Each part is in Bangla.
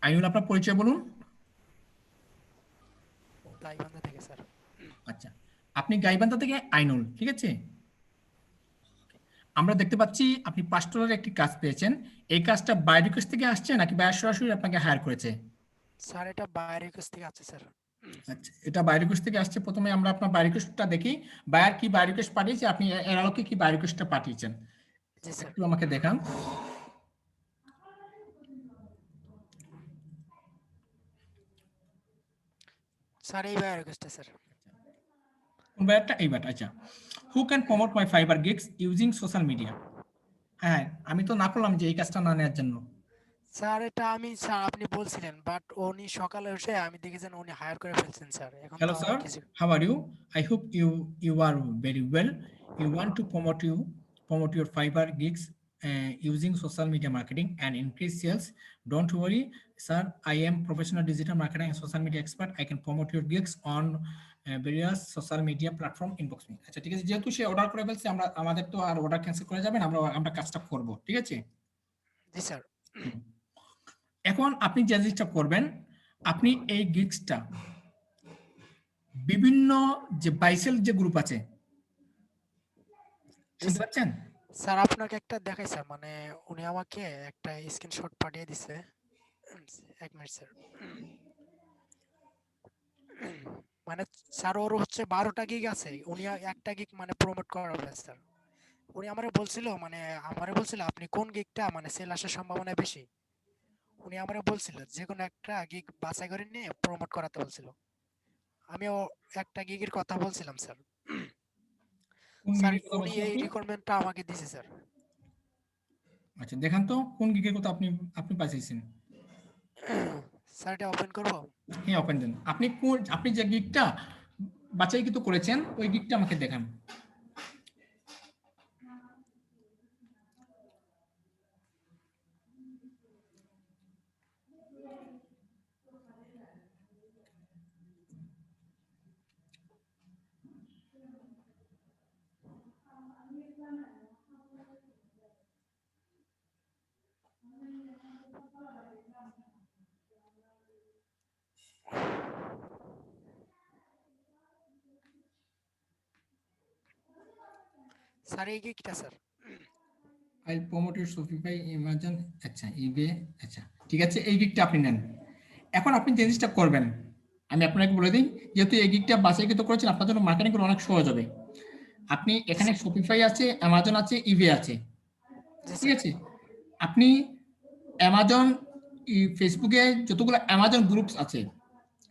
আইনুল, আপনার পরিচয় বলুন। গাইবান্ধা থেকে স্যার। আচ্ছা, আপনি গাইবান্ধা থেকে আইনুল, ঠিক আছে। আমরা দেখতে পাচ্ছি আপনি পাস্টরের একটি কাজ পেয়েছেন। এই কাজটা বাই রিকোয়েস্ট থেকে আসছে নাকি বায়ার সরাসরি আপনাকে হায়ার করেছে? স্যার এটা বাইরের কাছ থেকে আছে স্যার। আচ্ছা, এটা বাই রিকোয়েস্ট থেকে আসছে। প্রথমে আমরা আপনার বাই রিকোয়েস্টটা দেখি। বায়ার কি বাই রিকোয়েস্ট পাঠিয়েছে, আপনি এর আলোকে কি বাই রিকোয়েস্টটা পাঠিয়েছেন জি স্যার। একটু আমাকে দেখান। স্যার এই বাইরের কাছটা স্যার। কোন বায়ারটা? এই বায়ারটা। আচ্ছা, who can promote my fibre gigs using social media. হ্যাঁ, আমি তো না করলাম যে এই কাজটা না নেওয়ার জন্য। স্যার এটা আমি স্যার আপনি বলছিলেন বাট উনি সকালে এসে আমি দেখেছেন উনি হায়ার করে ফেলছেন স্যার, এখন তো Hello, আমার sir. কিছু। How are you? I hope you are very well. You want to promote your fiber gigs using social media marketing and increase sales. Don't worry, sir. I am professional digital marketing and social media expert. I can promote your gigs on various social media platform. Inbox me. আচ্ছা, ঠিক আছে, যেহেতু সে অর্ডার করে ফেলছে, আমরা আমাদের তো আর অর্ডার ক্যান্সেল করে যাবেন, আমরা আমরা কাজটা করব, ঠিক আছে। জি স্যার। এখন আপনি যে জিনিসটা করবেন, আপনি এই গিগসটা বিভিন্ন যে বাইসেল যে গ্রুপ আছে, জি শুনতে স্যার। পাচ্ছেন? স্যার আপনাকে একটা দেখাই স্যার, মানে উনি আমাকে একটা স্ক্রিনশট পাঠিয়ে দিছে। এক মিনিট স্যার। মানে স্যার ওর হচ্ছে 12টা গিগ আছে, উনি একটা গিগ মানে প্রমোট করাবে স্যার। উনি আমারে বলছিল, মানে আমারে বলছিল আপনি কোন গিগটা মানে সেল আসার সম্ভাবনা বেশি। উনি আমারে বলছিল যে কোনো একটা গিগ বাছাই করে নিয়ে প্রমোট করাতে বলছিল। আমিও একটা গিগের কথা বলছিলাম স্যার। কোন স্যার গিগের কথা উনি বলছেন এই আপনি? রিকোয়ারমেন্টটা আমাকে দিছে স্যার। আচ্ছা, দেখান তো কোন গিগের কথা আপনি আপনি পাইছেন। স্যার এটা ওপেন করব? হ্যাঁ, ওপেন দেন। আপনি কোন, আপনি যে গিগটা বাছাইকৃত করেছেন ওই গিগটা আমাকে দেখান। স্যার এই গিগটা sir. I promote your Shopify, Amazon, আচ্ছা ইবে। আচ্ছা, ঠিক আছে, এই গিগটা আপনি নেন। এখন আপনি যে জিনিসটা করবেন, আমি আপনাকে বলে দিই, যেহেতু এই গিগটা বাছাইকৃত করেছেন, আপনার জন্য মার্কেটিং করা অনেক সহজ হবে। আপনি জি এখানে স্যার। শপিফাই আছে, অ্যামাজন আছে, ইবে আছে, জি ঠিক স্যার। আছে। আপনি অ্যামাজন, ফেসবুকে যতগুলো অ্যামাজন গ্রুপস আছে,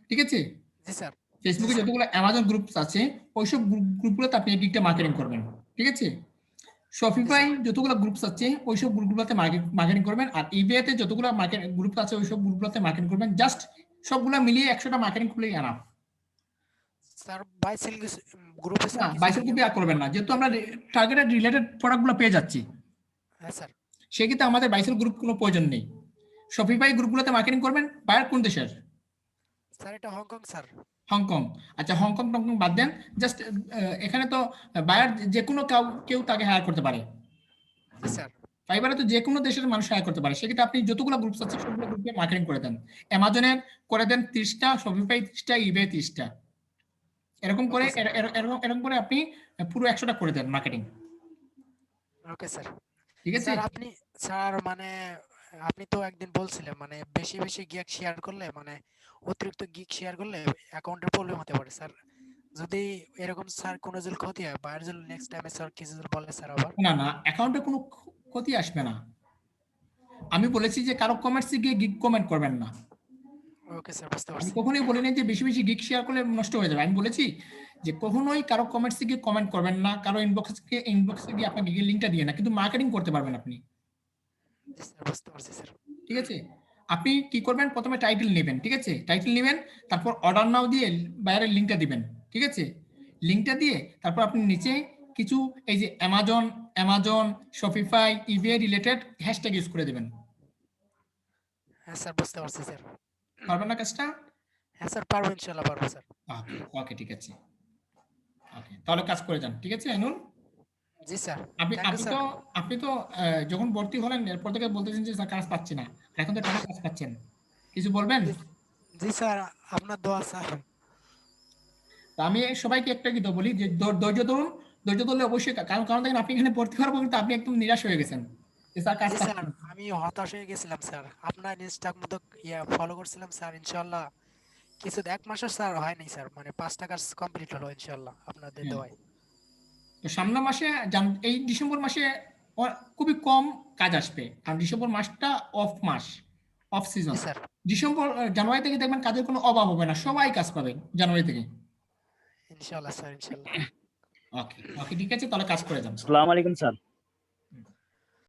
ঠিক আছে, জি স্যার। জি ফেসবুকে স্যার। যতগুলো অ্যামাজন গ্রুপস আছে, ওইসব গ্রুপগুলোতে আপনি এই গিগটা মার্কেটিং করবেন, ঠিক আছে। জি শপিফাই স্যার। যতগুলো গ্রুপস আছে ওইসব গ্রুপগুলোতে মার্কেটিং করবেন, আর ইবেতে যতগুলো মার্কেট গ্রুপ আছে ওইসব গ্রুপগুলোতে মার্কেটিং করবেন। জাস্ট সবগুলো মিলিয়ে 100টা মার্কেটিং খুলেই আনা। স্যার বাইসেল গ্রুপে না, স্যার কিছু বাইসেল ইয়ে গ্রুপে আর করতে করবেন হবে? না, যেহেতু আমরা টার্গেটেড রিলেটেড প্রোডাক্টগুলো পেয়ে যাচ্ছি, হ্যাঁ স্যার। সেক্ষেত্রে আমাদের বাইসেল গ্রুপ কোনো প্রয়োজন নেই। শপিফাই গ্রুপগুলোতে মার্কেটিং করবেন। বায়ার কোন দেশের? স্যার এটা হংকং স্যার। হংকং। আচ্ছা, হংকং টংকং বাদ দেন। জাস্ট এখানে তো বায়ার যে কোনো কেউ তাকে হায়ার করতে পারে। জি স্যার। ফাইবারে তো যে কোনো দেশের মানুষ হায়ার করতে পারে। সেক্ষেত্রে আপনি যতগুলো গ্রুপস আছে সবগুলো গ্রুপে মার্কেটিং করে দেন। অ্যামাজনের করে দেন 30টা, শপিফাই 30টা, ইবে 30টা। এরকম করে ওকে স্যার। এরকম এরকম করে আপনি পুরো 100টা করে দেন মার্কেটিং, ওকে স্যার। ঠিক আছে। স্যার আপনি, স্যার মানে আপনি তো একদিন বলছিলেন মানে বেশি বেশি গিগ শেয়ার করলে মানে অতিরিক্ত গিগ শেয়ার করলে অ্যাকাউন্টের প্রবলেম হতে পারে স্যার। যদি এরকম স্যার কোনো যদি ক্ষতি হয় বাইরে যদি নেক্সট টাইমে স্যার কিছু যদি বলে স্যার আবার। না না, অ্যাকাউন্টে কোনো ক্ষতি আসবে না। আমি বলেছি যে কারো কমেন্টসে গিয়ে গিগ কমেন্ট করবেন না। ওকে স্যার বুঝতে আমি পারছি। কখনোই বলি নাই যে বেশি বেশি গিগ শেয়ার করলে নষ্ট হয়ে যাবে। আমি বলেছি যে কখনোই কারো কমেন্টসে গিয়ে কমেন্ট করবেন না, কারো ইনবক্সে গিয়ে আপনার গিগের লিঙ্কটা দিয়ে না, কিন্তু মার্কেটিং করতে পারবেন আপনি, জি স্যার বুঝতে পারছি স্যার। ঠিক আছে। আপনি কি করবেন, প্রথমে টাইটেল নেবেন, ঠিক আছে, টাইটেল নেবেন, তারপর অর্ডার নাও দিয়ে বাইরের লিঙ্কটা দিবেন, ঠিক আছে। লিঙ্কটা দিয়ে তারপর আপনি নিচে কিছু এই যে অ্যামাজন, অ্যামাজন, শপিফাই, ইবে রিলেটেড হ্যাশট্যাগ ইউজ করে দেবেন। হ্যাঁ স্যার বুঝতে পারছি স্যার। পারবেন না কাজটা? হ্যাঁ স্যার পারবো, ইনশাল্লাহ পারবো স্যার। ওকে ওকে, ঠিক আছে। ওকে, তাহলে কাজ করে যান, ঠিক আছে আইনুল। জি স্যার। আপনি থ্যাংক ইউ আপনি স্যার। তো আপনি তো যখন ভর্তি হলেন এরপর থেকে বলতেছেন যে স্যার কাজ পাচ্ছি না, আর এখন তো টানা কাজ পাচ্ছেন। কিছু বলবেন? জি স্যার, আপনার দোয়া স্যার। তো আমি সবাইকে একটা কথা বলি যে ধৈর্য ধরুন। ধৈর্য ধরলে অবশ্যই কারণ কারণ দেখেন আপনি এখানে ভর্তি হওয়ার পর কিন্তু আপনি একদম নিরাশ হয়ে গেছেন যে স্যার কাজ জি স্যার, পাচ্ছি না। আমি হতাশ হয়ে গেছিলাম স্যার, আপনার ইনস্টাগ্রাম মতো ফলো করছিলাম স্যার, ইনশাল্লাহ কিছু 1 মাসও স্যার হয়নি স্যার, মানে 5টা কাজ কমপ্লিট হলো ইনশাল্লাহ আপনাদের হ্যাঁ, দোয়ায়। তো সামনের মাসে এই ডিসেম্বর মাসে খুবই কম কাজ আসবে কারণ ডিসেম্বর মাসটা অফ মাস, off the season. Sir. December January থেকে দেখবেন কাজের কোনো অভাব হবে না, সবাই কাজ পাবে জানুয়ারি থেকে। ইনশাল্লাহ স্যার, ইনশাল্লাহ। ওকে ওকে, ঠিক আছে, তাহলে কাজ করে যান। আসসালামু আলাইকুম স্যার।